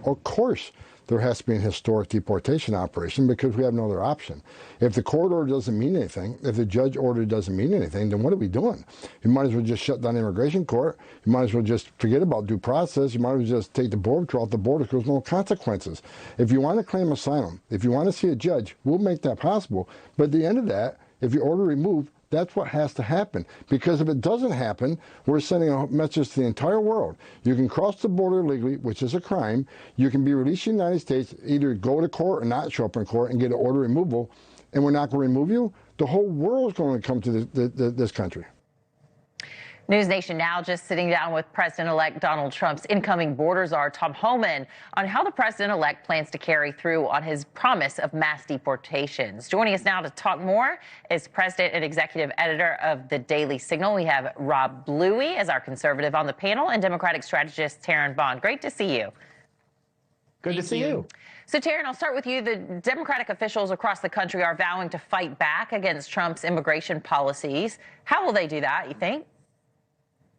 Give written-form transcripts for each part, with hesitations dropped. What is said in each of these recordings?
Of course, there has to be an historic deportation operation because we have no other option. If the court order doesn't mean anything, if the judge order doesn't mean anything, then what are we doing? You might as well just shut down the immigration court. You might as well just forget about due process. You might as well just take the border patrol off the border because there's no consequences. If you want to claim asylum, if you want to see a judge, we'll make that possible. But at the end of that, if you order removed, that's what has to happen. Because if it doesn't happen, we're sending a message to the entire world. You can cross the border illegally, which is a crime. You can be released in the United States, either go to court or not show up in court and get an order removal, and we're not going to remove you. The whole world is going to come to this country. NewsNation now just sitting down with President-elect Donald Trump's incoming border czar, Tom Homan, on how the president-elect plans to carry through on his promise of mass deportations. Joining us now to talk more is President and Executive Editor of the Daily Signal. We have Rob Bluey as our conservative on the panel and Democratic strategist Theryn Bond. Great to see you. Good to see you. So, Theryn, I'll start with you. The Democratic officials across the country are vowing to fight back against Trump's immigration policies. How will they do that, you think?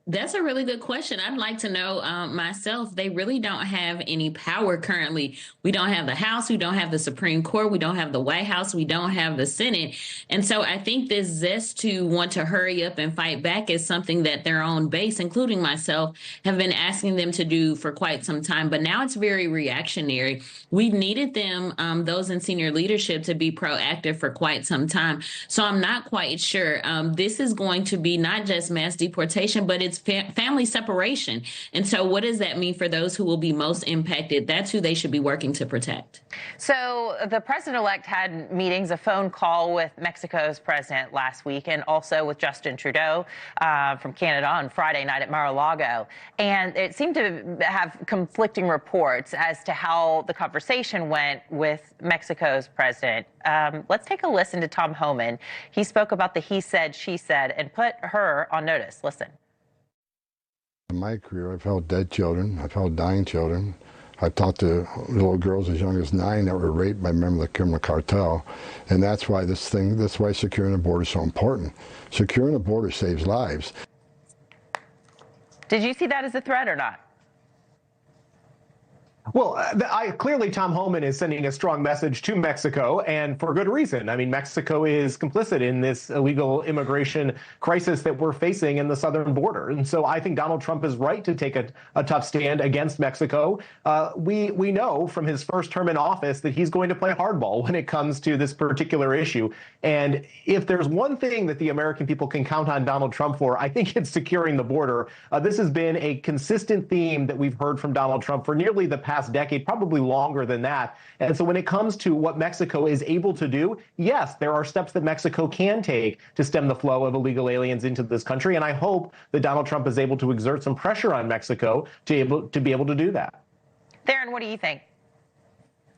That's a really good question. I'd like to know myself. They really don't have any power currently. We don't have the House. We don't have the Supreme Court. We don't have the White House. We don't have the Senate. And so I think this zest to want to hurry up and fight back is something that their own base, including myself, have been asking them to do for quite some time. But now it's very reactionary. We've needed them, those in senior leadership, to be proactive for quite some time. So I'm not quite sure. This is going to be not just mass deportation, but it's family separation. And so what does that mean for those who will be most impacted? That's who they should be working to protect. So the president-elect had meetings, a phone call with Mexico's president last week and also with Justin Trudeau from Canada on Friday night at Mar-a-Lago. And it seemed to have conflicting reports as to how the conversation went with Mexico's president. Let's take a listen to Tom Homan. He spoke about the he said, she said, and put her on notice. Listen. In my career, I've held dead children. I've held dying children. I've talked to little girls as young as 9 that were raped by members of the criminal cartel. And that's why that's why securing the border is so important. Securing the border saves lives. Did you see that as a threat or not? Well, clearly Tom Homan is sending a strong message to Mexico, and for good reason. I mean, Mexico is complicit in this illegal immigration crisis that we're facing in the southern border. And so I think Donald Trump is right to take a tough stand against Mexico. We know from his first term in office that he's going to play hardball when it comes to this particular issue. And if there's one thing that the American people can count on Donald Trump for, I think it's securing the border. This has been a consistent theme that we've heard from Donald Trump for nearly the past decade, probably longer than that. And so when it comes to what Mexico is able to do, yes, there are steps that Mexico can take to stem the flow of illegal aliens into this country. And I hope that Donald Trump is able to exert some pressure on Mexico to be able to do that. Theryn, what do you think?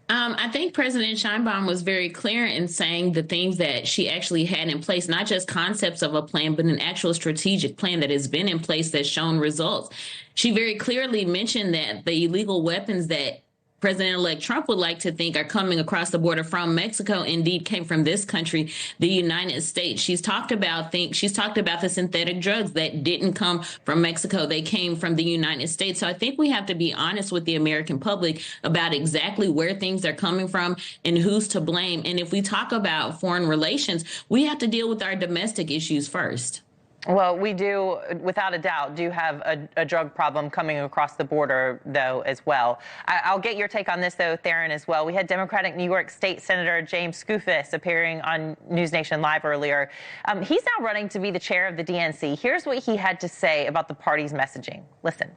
I think President Sheinbaum was very clear in saying the things that she actually had in place, not just concepts of a plan, but an actual strategic plan that has been in place that's shown results. She very clearly mentioned that the illegal weapons that President-elect Trump would like to think are coming across the border from Mexico indeed came from this country, the United States. She's talked about the synthetic drugs that didn't come from Mexico. They came from the United States. So I think we have to be honest with the American public about exactly where things are coming from and who's to blame. And if we talk about foreign relations, we have to deal with our domestic issues first. Well, we do, without a doubt, do have a drug problem coming across the border, though, as well. I'll get your take on this, though, Theryn, as well. We had Democratic New York State Senator James Skoufis appearing on NewsNation Live earlier. He's now running to be the chair of the DNC. Here's what he had to say about the party's messaging. Listen.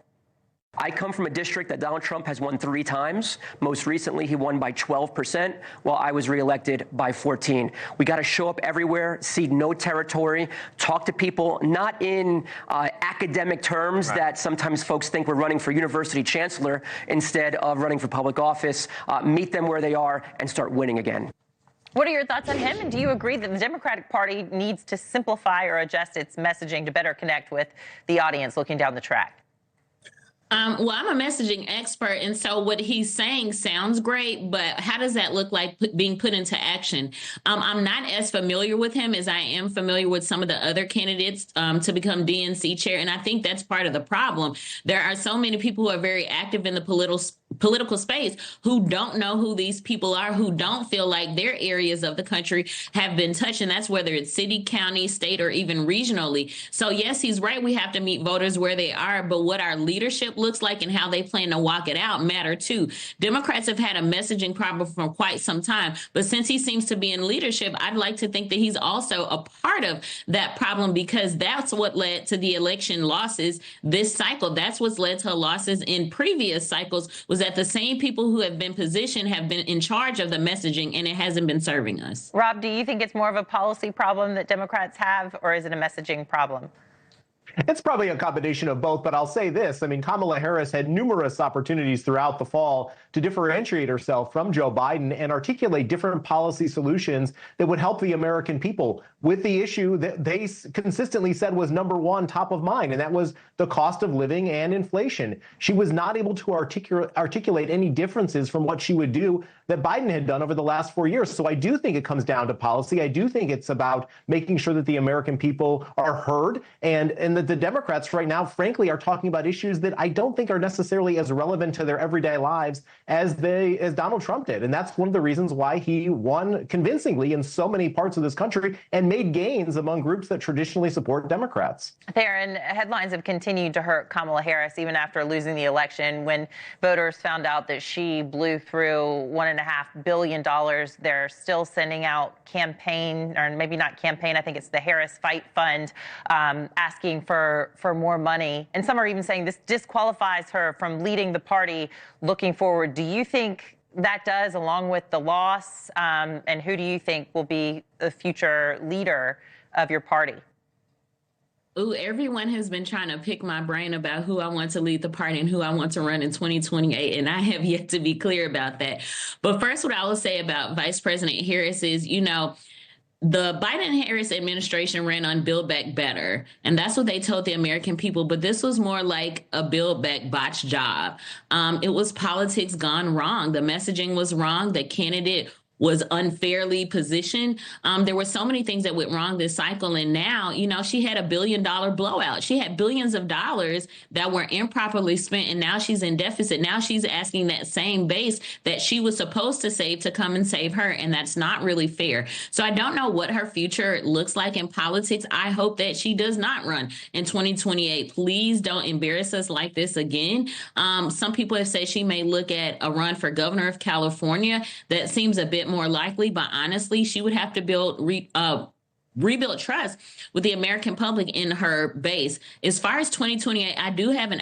I come from a district that Donald Trump has won 3 times. Most recently, he won by 12%, while I was reelected by 14. We got to show up everywhere, cede no territory, talk to people, not in academic terms that sometimes folks think we're running for university chancellor instead of running for public office, meet them where they are and start winning again. What are your thoughts on him? And do you agree that the Democratic Party needs to simplify or adjust its messaging to better connect with the audience looking down the track? Well, I'm a messaging expert, and so what he's saying sounds great, but how does that look like being put into action? I'm not as familiar with him as I am familiar with some of the other candidates to become DNC chair, and I think that's part of the problem. There are so many people who are very active in the political space who don't know who these people are, who don't feel like their areas of the country have been touched. And that's whether it's city, county, state, or even regionally. So yes, he's right. We have to meet voters where they are, but what our leadership looks like and how they plan to walk it out matter too. Democrats have had a messaging problem for quite some time, but since he seems to be in leadership, I'd like to think that he's also a part of that problem, because that's what led to the election losses this cycle. That's what's led to losses in previous cycles, was that the same people who have been positioned have been in charge of the messaging, and it hasn't been serving us. Rob, do you think it's more of a policy problem that Democrats have, or is it a messaging problem? It's probably a combination of both, but I'll say this. I mean, Kamala Harris had numerous opportunities throughout the fall to differentiate herself from Joe Biden and articulate different policy solutions that would help the American people with the issue that they consistently said was number one, top of mind, and that was the cost of living and inflation. She was not able to articulate any differences from what she would do that Biden had done over the last 4 years. So I do think it comes down to policy. I do think it's about making sure that the American people are heard, and that the Democrats right now, frankly, are talking about issues that I don't think are necessarily as relevant to their everyday lives as Donald Trump did. And that's one of the reasons why he won convincingly in so many parts of this country and made gains among groups that traditionally support Democrats. Theryn, headlines have continued to hurt Kamala Harris even after losing the election. When voters found out that she blew through $1.5 billion, they're still sending out campaign, or maybe not campaign, I think it's the Harris Fight Fund, asking for more money. And some are even saying this disqualifies her from leading the party looking forward. Do you think that does, along with the loss? And who do you think will be the future leader of your party? Ooh, everyone has been trying to pick my brain about who I want to lead the party and who I want to run in 2028, and I have yet to be clear about that. But first, what I will say about Vice President Harris is, the Biden-Harris administration ran on Build Back Better, and that's what they told the American people. But this was more like a Build Back botched job. It was politics gone wrong. The messaging was wrong. The candidate was unfairly positioned. There were so many things that went wrong this cycle. And now, she had $1 billion blowout. She had billions of dollars that were improperly spent, and now she's in deficit. Now she's asking that same base that she was supposed to save to come and save her, and that's not really fair. So I don't know what her future looks like in politics. I hope that she does not run in 2028. Please don't embarrass us like this again. Some people have said she may look at a run for governor of California. That seems a bit more likely, but honestly, she would have to rebuild trust with the American public in her base. As far as 2028, I do have an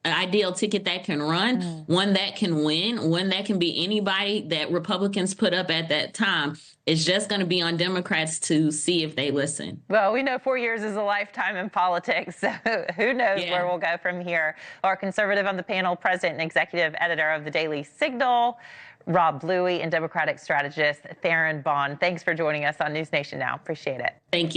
ideal ticket that can run, one that can win, one that can be anybody that Republicans put up at that time. It's just going to be on Democrats to see if they listen. Well, we know 4 years is a lifetime in politics, so who knows where we'll go from here. Our conservative on the panel, president and executive editor of the Daily Signal, Rob Bluey, and Democratic strategist Theryn Bond. Thanks for joining us on NewsNation Now. Appreciate it. Thank you.